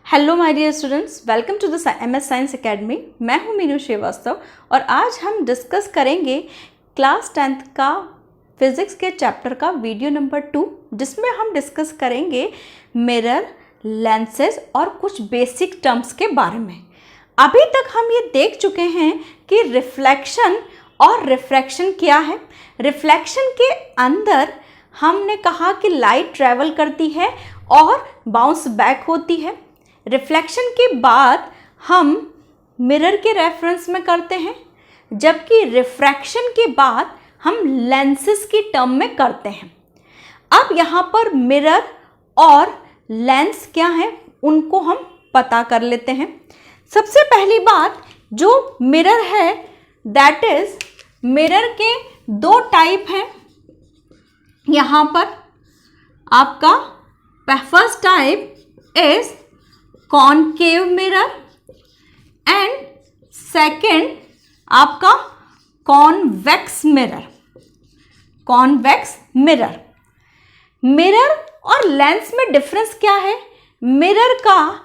Hello my dear students, welcome to the MS science academy. मैं हूं मीनू श्रीवास्तव और आज हम डिस्कस करेंगे क्लास 10th का फिज़िक्स के चैप्टर का वीडियो नंबर 2, जिसमें हम डिस्कस करेंगे मिरर, लेंसेज और कुछ बेसिक टर्म्स के बारे में। अभी तक हम ये देख चुके हैं कि रिफ्लेक्शन और रिफ्रैक्शन क्या है। रिफ्लेक्शन के अंदर हमने कहा कि लाइट ट्रैवल करती है और बाउंस बैक होती है। रिफ्लेक्शन के बाद हम मिरर के रेफरेंस में करते हैं, जबकि रिफ्रैक्शन के बाद हम लेंसेज की टर्म में करते हैं। अब यहाँ पर मिरर और लेंस क्या है उनको हम पता कर लेते हैं। सबसे पहली बात, जो मिरर है दैट इज मिरर के दो टाइप हैं। यहाँ पर आपका first type is concave mirror and second आपका convex mirror. Convex mirror, mirror और लेंस में डिफरेंस क्या है? मिरर का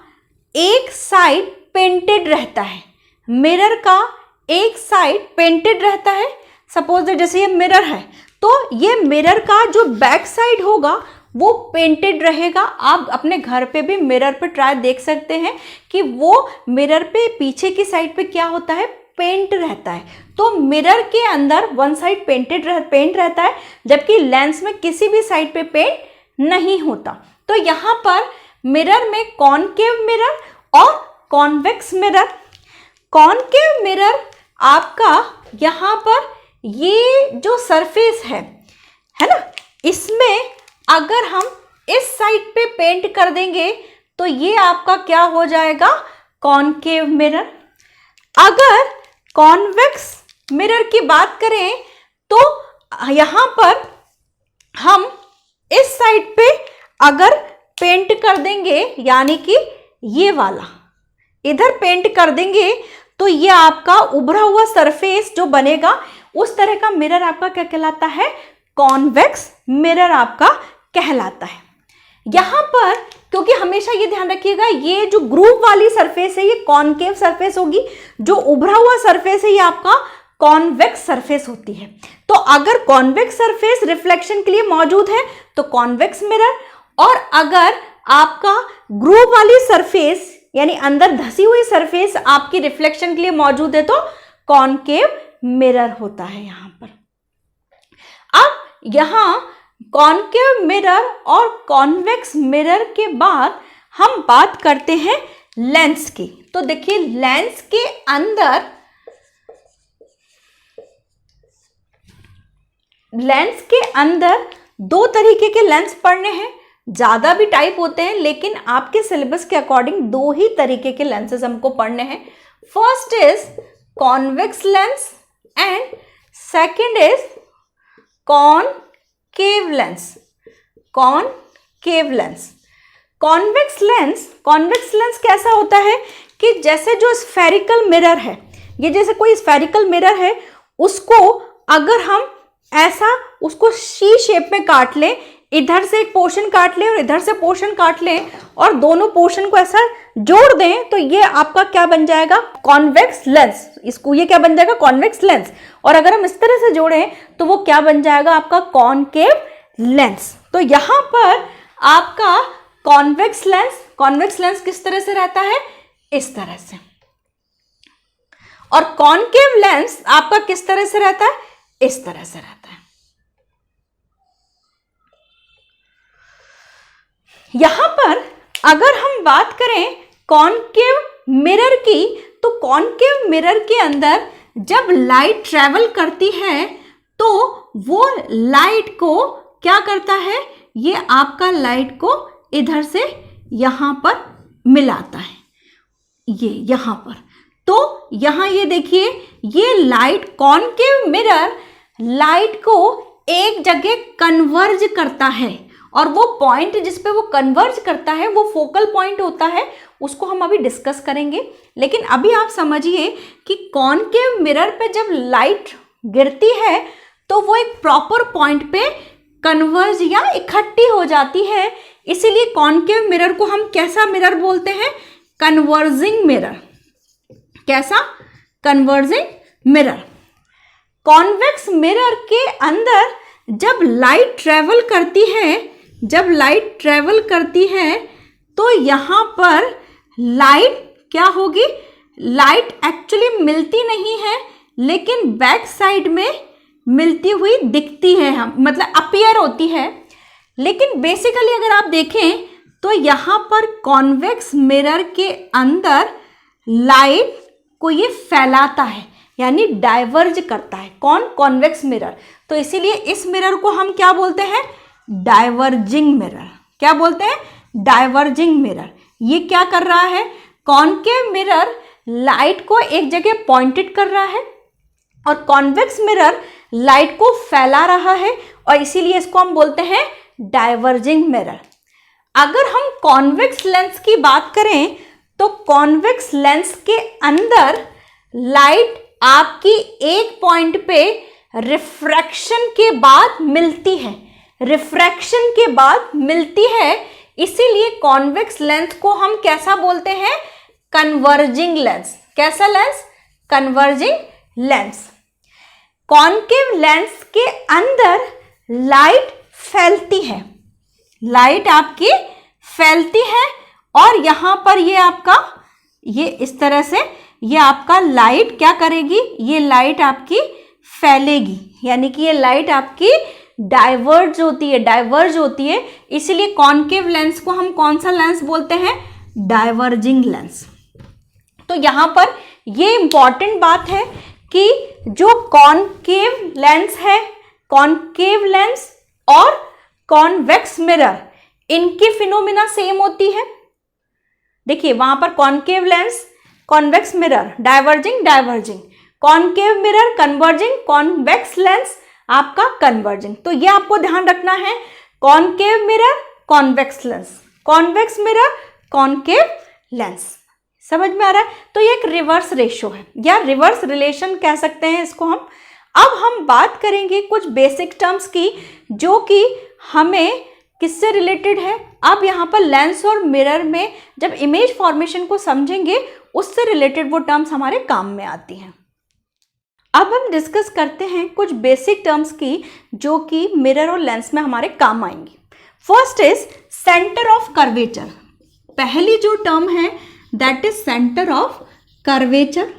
एक साइड पेंटेड रहता है। मिरर का एक साइड पेंटेड रहता है। सपोज जैसे ये मिरर है तो ये मिरर का जो बैक साइड होगा वो पेंटेड रहेगा। आप अपने घर पे भी मिरर पे ट्राई देख सकते हैं कि वो मिरर पे पीछे की साइड पे क्या होता है, पेंट रहता है। तो मिरर के अंदर वन साइड पेंट रहता है, जबकि लेंस में किसी भी साइड पे पेंट नहीं होता। तो यहाँ पर मिरर में कॉनकेव मिरर और कॉन्वेक्स मिरर। कॉनकेव मिरर आपका यहाँ पर ये जो सरफेस है ना, इसमें अगर हम इस साइड पे पेंट कर देंगे तो ये आपका क्या हो जाएगा, कॉनकेव मिरर। अगर कॉन्वेक्स मिरर की बात करें तो यहाँ पर हम इस साइड पे अगर पेंट कर देंगे, यानी कि ये वाला इधर पेंट कर देंगे, तो ये आपका उभरा हुआ सरफेस जो बनेगा उस तरह का मिरर आपका क्या कहलाता है, कॉन्वेक्स मिरर आपका कहलाता है। यहाँ पर क्योंकि हमेशा ये ध्यान रखिएगा, ये जो ग्रूव वाली सरफेस है ये कॉनकेव सरफेस होगी, जो उभरा हुआ सरफेस है ये आपका कॉन्वेक्स सरफेस होती है। तो अगर कॉन्वेक्स सरफेस रिफ्लेक्शन के लिए मौजूद है तो कॉन्वेक्स मिरर, और अगर आपका ग्रूव वाली सरफेस यानी अंदर धसी हुई सरफेस आपकी रिफ्लेक्शन के लिए मौजूद है तो कॉनकेव मिरर होता है यहाँ पर। अब यहाँ कॉनकेव मिरर और कॉन्वेक्स मिरर के बाद हम बात करते हैं लेंस की। तो देखिए, लेंस के अंदर दो तरीके के लेंस पढ़ने हैं। ज्यादा भी टाइप होते हैं, लेकिन आपके सिलेबस के अकॉर्डिंग दो ही तरीके के लेंसेज हमको पढ़ने हैं। First is convex lens and second is concave lens. Concave lens, convex lens कैसा होता है कि जैसे जो स्फेरिकल मिरर है, ये जैसे कोई स्फेरिकल मिरर है, उसको अगर हम ऐसा उसको सी शेप में काट लें, इधर से एक पोर्शन काट लें और इधर से पोर्शन काट लें और दोनों पोर्शन को ऐसा जोड़ दें, तो ये आपका क्या बन जाएगा, कॉन्वेक्स लेंस। इसको ये क्या बन जाएगा, कॉन्वेक्स लेंस। और अगर हम इस तरह से जोड़ें तो वो क्या बन जाएगा, आपका कॉनकेव लेंस। तो यहाँ पर आपका कॉन्वेक्स लेंस किस तरह से रहता है, इस तरह से, और कॉनकेव लेंस आपका किस तरह से रहता है, इस तरह से रहता है। यहां पर अगर हम बात करें कॉनकेव मिरर की, तो कॉनकेव मिरर के अंदर जब लाइट ट्रैवल करती है तो वो लाइट को क्या करता है, ये आपका लाइट को इधर से यहां पर मिलाता है, ये यहां पर। तो यहां ये देखिए, ये लाइट, कॉनकेव मिरर लाइट को एक जगह कन्वर्ज करता है, और वो पॉइंट जिस पे वो कन्वर्ज करता है वो फोकल पॉइंट होता है, उसको हम अभी डिस्कस करेंगे। लेकिन अभी आप समझिए कि कॉनकेव मिरर पे जब लाइट गिरती है तो वो एक प्रॉपर पॉइंट पे कन्वर्ज या इकट्ठी हो जाती है। इसीलिए कॉनकेव मिरर को हम कैसा मिरर बोलते हैं, कन्वर्जिंग मिरर। कैसा? Converging mirror. कॉन्वेक्स मिरर के अंदर जब लाइट ट्रेवल करती है तो यहाँ पर लाइट क्या होगी? लाइट एक्चुअली मिलती नहीं है, लेकिन बैक साइड में मिलती हुई दिखती है, हम मतलब अपीयर होती है। लेकिन बेसिकली अगर आप देखें तो यहाँ पर कॉन्वेक्स मिरर के अंदर लाइट को ये फैलाता है, यानी डाइवर्ज करता है। कौन? Convex mirror. तो इसीलिए इस मिरर को हम क्या बोलते हैं? Diverging mirror. क्या बोलते हैं? Diverging mirror. ये क्या कर रहा है? कॉन्केव मिरर लाइट को एक जगह पॉइंटेड कर रहा है और कॉन्वेक्स मिरर लाइट को फैला रहा है, और इसीलिए इसको हम बोलते हैं डाइवर्जिंग मिरर। अगर हम कॉन्वेक्स लेंस की बात करें तो कॉन्वेक्स लेंस के अंदर लाइट आपकी एक पॉइंट पे रिफ्रैक्शन के बाद मिलती है, रिफ्रैक्शन के बाद मिलती है। इसीलिए कॉन्वेक्स लेंस को हम कैसा बोलते हैं? Converging lens. कैसा लेंस? Converging lens. कॉन्केव लेंस के अंदर लाइट फैलती है, लाइट आपकी फैलती है, और यहां पर ये इस तरह से ये आपका लाइट क्या करेगी? ये लाइट आपकी फैलेगी, यानी कि ये लाइट आपकी डाइवर्ज होती है। इसलिए कॉन्केव लेंस को हम कौन सा लेंस बोलते हैं? Diverging lens. तो यहां पर ये इंपॉर्टेंट बात है कि जो कॉन्केव लेंस है, कॉन्केव लेंस और कॉन्वेक्स मिरर, इनकी फिनोमिना सेम होती है। देखिए वहां पर concave lens, convex mirror, diverging, concave mirror converging, convex lens आपका कन्वर्जिंग। तो ये आपको ध्यान रखना है, concave mirror, convex lens, convex mirror, concave lens. समझ में आ रहा है? तो ये एक रिवर्स रेशो है या रिवर्स रिलेशन कह सकते हैं इसको हम। अब हम बात करेंगे कुछ बेसिक टर्म्स की, जो कि हमें किससे रिलेटेड है। अब यहाँ पर लेंस और मिरर में जब इमेज फॉर्मेशन को समझेंगे, उससे रिलेटेड वो टर्म्स हमारे काम में आती हैं। अब हम डिस्कस करते हैं कुछ बेसिक टर्म्स की, जो कि मिरर और लेंस में हमारे काम आएंगी। First is centre of curvature. पहली जो टर्म है that is centre of curvature.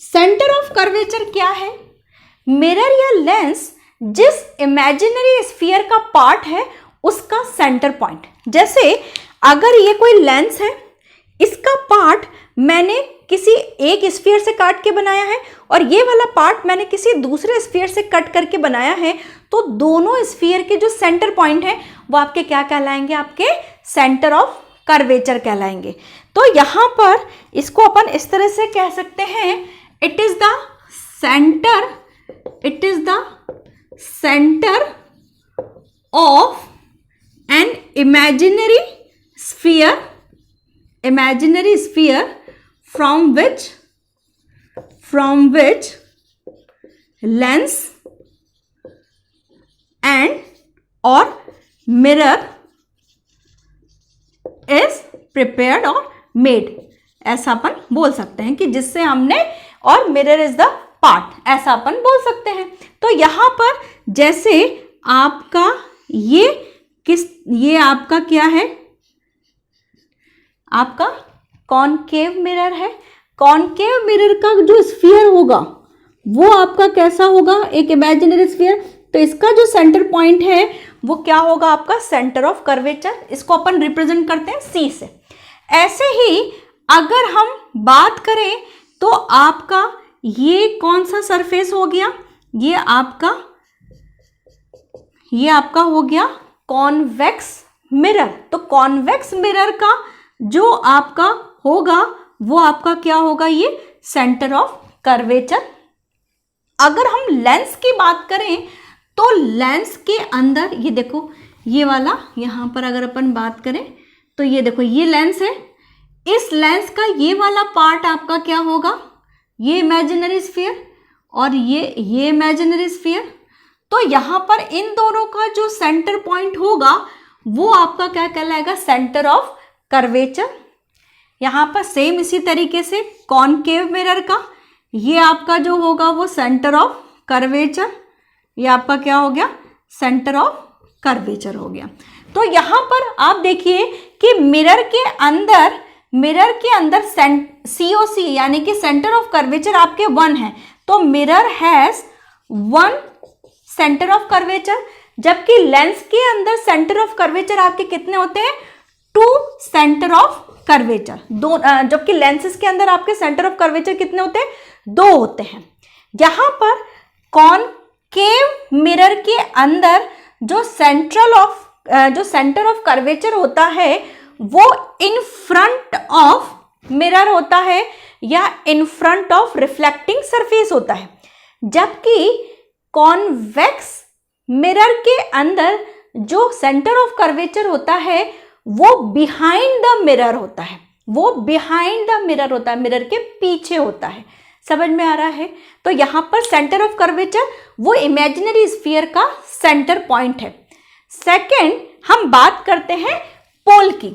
Centre of curvature क्या है? मिरर या लेंस जिस इमेजिनरी स्फीयर का पार्ट है उसका सेंटर पॉइंट। जैसे अगर ये कोई लेंस है, इसका पार्ट मैंने किसी एक स्फीयर से काट के बनाया है और ये वाला पार्ट मैंने किसी दूसरे स्फीयर से कट करके बनाया है, तो दोनों स्फीयर के जो सेंटर पॉइंट है वो आपके क्या कहलाएंगे? आपके सेंटर ऑफ कर्वेचर कहलाएंगे। तो यहाँ पर इसको अपन इस तरह से कह सकते हैं, it is the centre of an imaginary sphere from which lens and or mirror is prepared or made। ऐसा अपन बोल सकते हैं कि जिससे हमने, और मिरर इज द पार्ट, ऐसा अपन बोल सकते हैं। तो यहाँ पर जैसे आपका ये आपका क्या है? आपका कॉन्केव मिरर है। कॉन्केव मिरर का जो स्फीयर होगा वो आपका कैसा होगा? एक इमेजिनरी स्फीयर। तो इसका जो सेंटर पॉइंट है वो क्या होगा? आपका सेंटर ऑफ कर्वेचर। इसको अपन रिप्रेजेंट करते हैं सी से। ऐसे ही अगर हम बात करें तो आपका ये कौन सा सरफेस हो गया? ये आपका हो गया कॉन्वेक्स मिरर। तो कॉन्वेक्स मिरर का जो आपका होगा वो आपका क्या होगा? ये सेंटर ऑफ कर्वेचर। अगर हम लेंस की बात करें तो लेंस के अंदर ये देखो, ये वाला यहाँ पर अगर अपन बात करें तो ये देखो, ये लेंस है। इस लेंस का ये वाला पार्ट आपका क्या होगा? ये इमेजिनरी स्फीयर और ये इमेजिनरी स्फीयर। तो यहाँ पर इन दोनों का जो सेंटर पॉइंट होगा वो आपका क्या कहलाएगा? Centre of curvature. यहाँ पर सेम इसी तरीके से कॉनकेव मिरर का ये आपका जो होगा वो सेंटर ऑफ कर्वेचर, ये आपका क्या हो गया, सेंटर ऑफ कर्वेचर हो गया। तो यहाँ पर आप देखिए कि मिरर के अंदर COC यानी कि सेंटर ऑफ कर्वेचर आपके 1 है, तो mirror has 1 centre of curvature, जबकि लेंस के अंदर सेंटर ऑफ कर्वेचर आपके कितने होते हैं, 2 सेंटर ऑफ कर्वेचर, दो, जबकि लेंसेज के अंदर आपके सेंटर ऑफ कर्वेचर कितने होते हैं, 2 होते हैं। यहाँ पर कॉनकेव मिरर के अंदर जो सेंटर ऑफ कर्वेचर होता है वो इन फ्रंट ऑफ मिरर होता है या in front of reflecting surface होता है, जबकि कॉन्वेक्स मिरर के अंदर जो सेंटर ऑफ कर्वेचर होता है वो बिहाइंड द मिरर होता है, मिरर के पीछे होता है। समझ में आ रहा है? तो यहाँ पर सेंटर ऑफ कर्वेचर वो इमेजिनरी स्फीयर का सेंटर पॉइंट है। सेकंड हम बात करते हैं पोल की।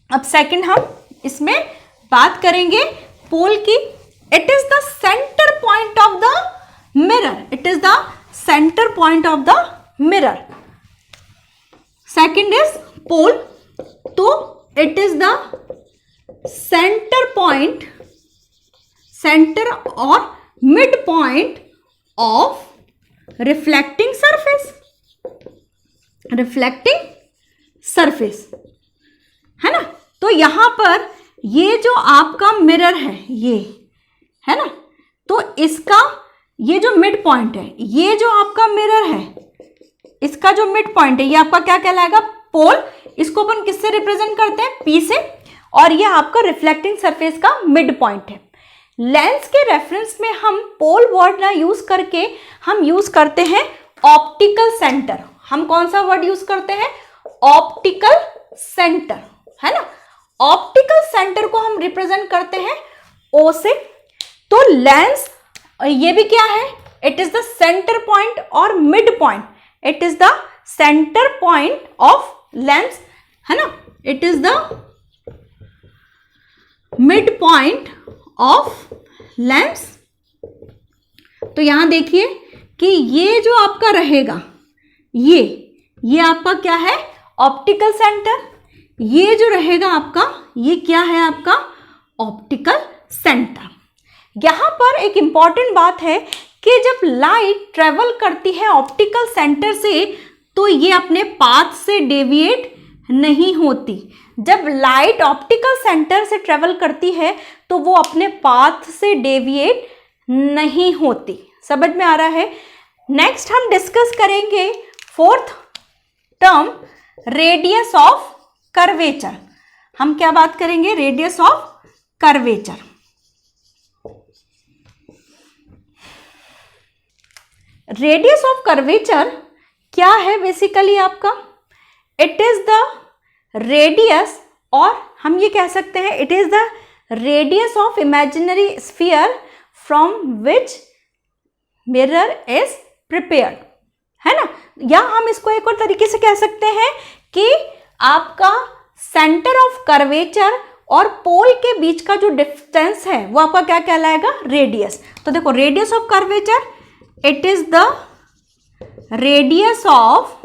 अब सेकंड हम इसमें बात करेंगे पोल की। It is the centre point of the mirror, second is pole, तो इट इज द सेंटर और mid point of reflecting surface है ना। तो यहां पर ये जो आपका मिरर है ये है ना, तो इसका ये जो मिड पॉइंट है, ये जो आपका मिरर है इसका जो मिड पॉइंट है ये आपका क्या कहलाएगा, पोल। इसको अपन किससे रिप्रेजेंट करते हैं, P से, और ये आपका रिफ्लेक्टिंग सरफेस का मिड पॉइंट है। लेंस के रेफरेंस में हम पोल वर्ड ना यूज करके हम यूज करते हैं ऑप्टिकल सेंटर। हम कौन सा वर्ड यूज करते हैं, ऑप्टिकल सेंटर, है ना। ऑप्टिकल सेंटर को हम रिप्रेजेंट करते हैं O से। तो लेंस ये भी क्या है, it is the centre point और mid point, it is the centre point of lens, है ना, it is the mid point of lens. तो यहां देखिए कि ये जो आपका रहेगा ये आपका क्या है, ऑप्टिकल सेंटर। ये जो रहेगा आपका ये क्या है, आपका ऑप्टिकल सेंटर। यहां पर एक इंपॉर्टेंट बात है कि जब लाइट ट्रेवल करती है ऑप्टिकल सेंटर से तो ये अपने पाथ से डेविएट नहीं होती। जब लाइट ऑप्टिकल सेंटर से ट्रेवल करती है तो वो अपने पाथ से डेविएट नहीं होती। समझ में आ रहा है? नेक्स्ट हम डिस्कस करेंगे fourth term, radius of curvature. हम क्या बात करेंगे, radius of curvature. Radius of curvature क्या है बेसिकली आपका, इट इज द रेडियस, और हम ये कह सकते हैं it is the radius of imaginary sphere from which mirror is prepared, है ना। या हम इसको एक और तरीके से कह सकते हैं कि आपका सेंटर ऑफ कर्वेचर और पोल के बीच का जो डिस्टेंस है वो आपका क्या कहलाएगा, रेडियस। तो देखो radius of curvature, it is the radius of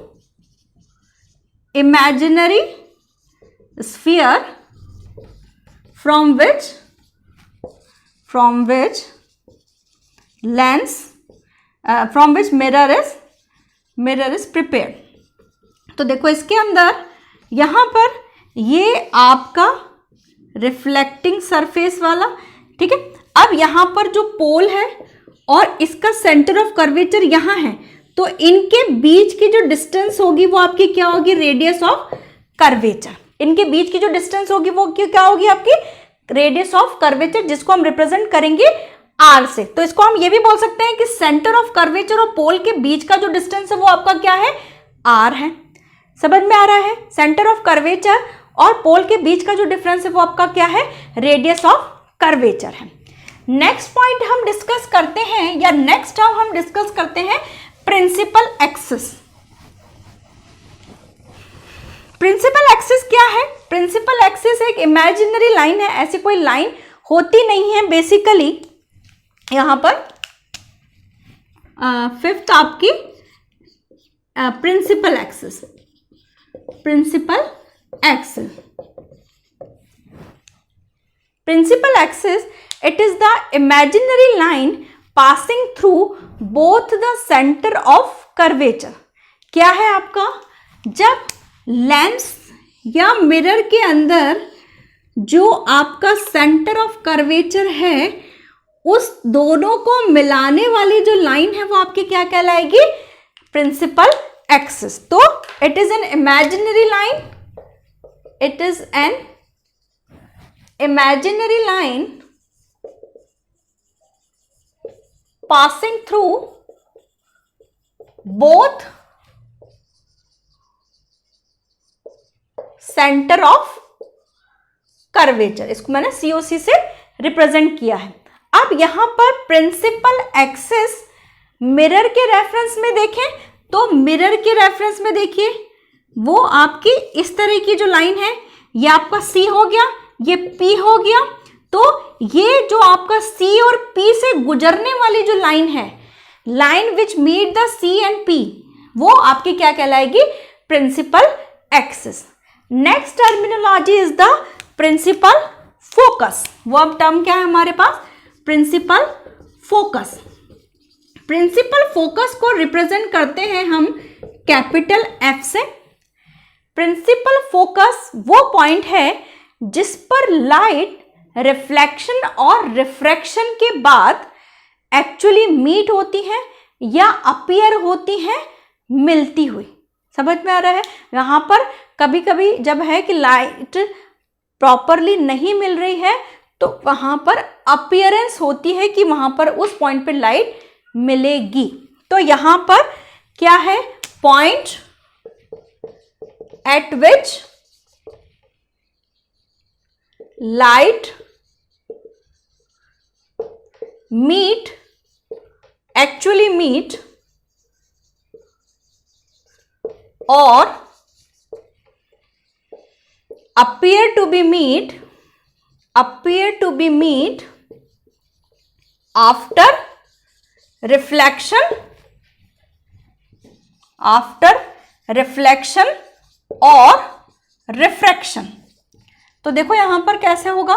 imaginary sphere from which mirror is prepared। तो देखो इसके अंदर यहां पर ये आपका रिफ्लेक्टिंग सरफेस वाला, ठीक है। अब यहां पर जो पोल है और इसका सेंटर ऑफ कर्वेचर यहां है, तो इनके बीच की जो डिस्टेंस होगी वो आपकी क्या होगी, रेडियस ऑफ कर्वेचर। इनके बीच की जो डिस्टेंस होगी वो क्या होगी, आपकी रेडियस ऑफ कर्वेचर, जिसको हम रिप्रेजेंट करेंगे R से। तो इसको हम ये भी बोल सकते हैं कि सेंटर ऑफ कर्वेचर और पोल के बीच का जो डिस्टेंस है वो आपका क्या है, R है। समझ में आ रहा है? सेंटर ऑफ कर्वेचर और पोल के बीच का जो डिफरेंस है वो आपका क्या है, रेडियस ऑफ कर्वेचर है। नेक्स्ट पॉइंट हम डिस्कस करते हैं, या नेक्स्ट टर्म हम डिस्कस करते हैं प्रिंसिपल एक्सिस। प्रिंसिपल एक्सिस क्या है? प्रिंसिपल एक्सिस एक इमेजिनरी लाइन है, ऐसी कोई लाइन होती नहीं है बेसिकली। यहां पर फिफ्थ आपकी principal axis, principal axis, principal axis, it is the imaginary line passing through both the center of curvature। क्या है आपका? जब लेंस या मिरर के अंदर जो आपका सेंटर ऑफ कर्वेचर है, उस दोनों को मिलाने वाली जो लाइन है वो आपकी क्या कहलाएगी? Principal axis. तो it is an imaginary line, it is an imaginary line passing through both center of curvature। इसको मैंने COC से रिप्रेजेंट किया है। अब यहां पर प्रिंसिपल एक्सिस मिरर के रेफरेंस में देखें तो मिरर के रेफरेंस में देखिए वो आपकी इस तरह की जो लाइन है, ये आपका C हो गया, ये P हो गया। तो ये जो आपका C और P से गुजरने वाली जो लाइन है, line which meet the C and P, वो आपकी क्या कहलाएगी? Principal axis. Next terminology is the principal focus. वो अब टर्म क्या है हमारे पास? Principal focus. प्रिंसिपल फोकस को रिप्रेजेंट करते हैं हम कैपिटल F से। प्रिंसिपल फोकस वो पॉइंट है जिस पर लाइट रिफ्लेक्शन और रिफ्रैक्शन के बाद एक्चुअली मीट होती है या अपीयर होती है मिलती हुई। समझ में आ रहा है? यहाँ पर कभी कभी जब है कि लाइट प्रॉपरली नहीं मिल रही है तो वहाँ पर अपीयरेंस होती है कि वहाँ पर उस पॉइंट पर लाइट मिलेगी। तो यहाँ पर क्या है? Point eight which light actually meet or appear to be meet after reflection or refraction। तो देखो यहां पर कैसे होगा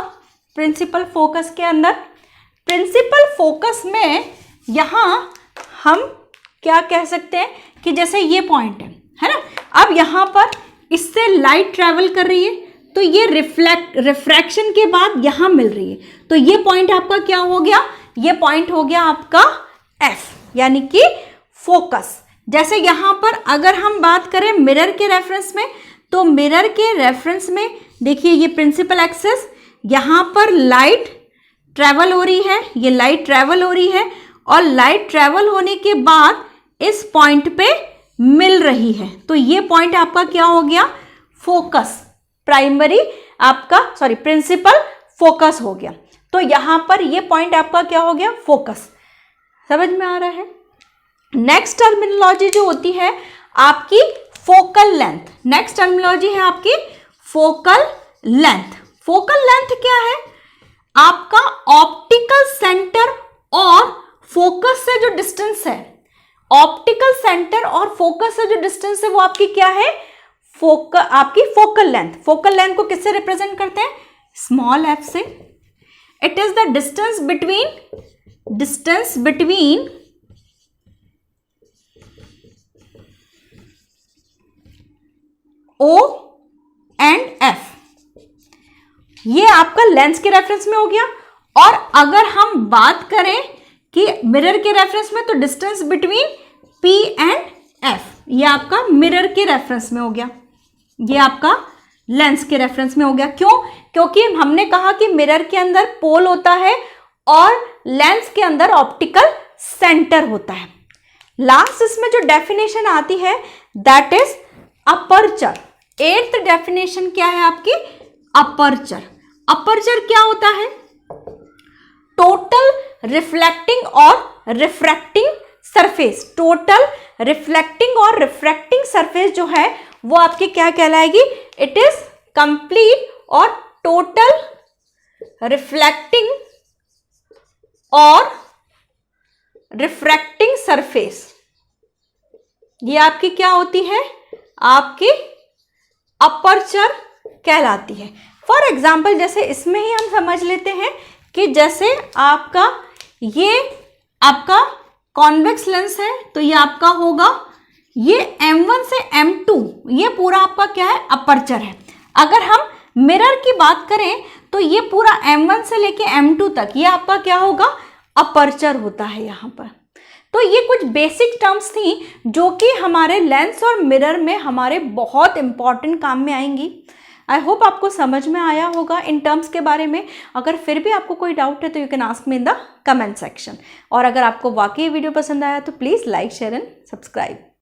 प्रिंसिपल फोकस के अंदर। प्रिंसिपल फोकस में यहां हम क्या कह सकते हैं कि जैसे ये पॉइंट है ना, अब यहां पर इससे लाइट ट्रेवल कर रही है तो ये रिफ्रैक्शन के बाद यहां मिल रही है, तो ये पॉइंट आपका क्या हो गया? ये पॉइंट हो गया आपका F, यानी कि फोकस। जैसे यहां पर अगर हम बात करें मिरर के रेफरेंस में, तो मिरर के रेफरेंस में देखिए ये प्रिंसिपल एक्सिस, यहां पर लाइट ट्रैवल हो रही है, ये लाइट ट्रैवल हो रही है और लाइट ट्रैवल होने के बाद इस पॉइंट पे मिल रही है, तो ये पॉइंट आपका क्या हो गया? फोकस, प्राइमरी आपका प्रिंसिपल फोकस हो गया। तो यहां पर ये पॉइंट आपका क्या हो गया? फोकस। समझ में आ रहा है? नेक्स्ट टर्मिनोलॉजी जो होती है आपकी फोकल लेंथ। नेक्स्ट टर्मिनोलॉजी है आपकी फोकल लेंथ। फोकल लेंथ क्या है? आपका ऑप्टिकल सेंटर और फोकस से जो डिस्टेंस है, ऑप्टिकल सेंटर और फोकस से जो डिस्टेंस है वो आपकी क्या है? आपकी फोकल लेंथ। फोकल लेंथ को किससे रिप्रेजेंट करते हैं? स्मॉल f से। It is the distance between O and F। ये आपका लेंस के रेफरेंस में हो गया। और अगर हम बात करें कि मिरर के रेफरेंस में, तो distance between P and F, ये आपका मिरर के रेफरेंस में हो गया, ये आपका लेंस के रेफरेंस में हो गया। क्यों? क्योंकि हमने कहा कि मिरर के अंदर पोल होता है और लेंस के अंदर ऑप्टिकल सेंटर होता है। लास्ट इसमें जो डेफिनेशन आती है that is aperture. 8th definition क्या है आपकी? अपर्चर। अपर्चर क्या होता है? टोटल रिफ्लेक्टिंग और रिफ्रैक्टिंग सरफेस। टोटल रिफ्लेक्टिंग और रिफ्रैक्टिंग सरफेस जो है वो आपकी क्या कहलाएगी? इट इज कंप्लीट और टोटल रिफ्लेक्टिंग और रिफ्रैक्टिंग सरफेस। ये आपकी क्या होती है? आपकी अपर्चर कहलाती है। फॉर एग्जाम्पल जैसे इसमें ही हम समझ लेते हैं कि जैसे आपका ये आपका कॉन्वेक्स लेंस है, तो ये आपका होगा ये M1 से M2, ये पूरा आपका क्या है? अपर्चर है। अगर हम मिरर की बात करें तो ये पूरा M1 से लेके M2 तक ये आपका क्या होगा? अपर्चर होता है यहाँ पर। तो ये कुछ बेसिक टर्म्स थी जो कि हमारे लेंस और मिरर में हमारे बहुत इंपॉर्टेंट काम में आएंगी। आई होप आपको समझ में आया होगा इन टर्म्स के बारे में। अगर फिर भी आपको कोई डाउट है तो you can ask me in the comment section. और अगर आपको वाकई वीडियो पसंद आया तो please like, share and subscribe.